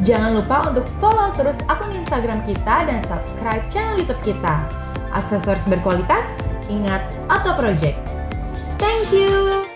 Jangan lupa untuk follow terus akun Instagram kita dan subscribe channel YouTube kita. Aksesoris berkualitas, ingat Oto Project. Thank you!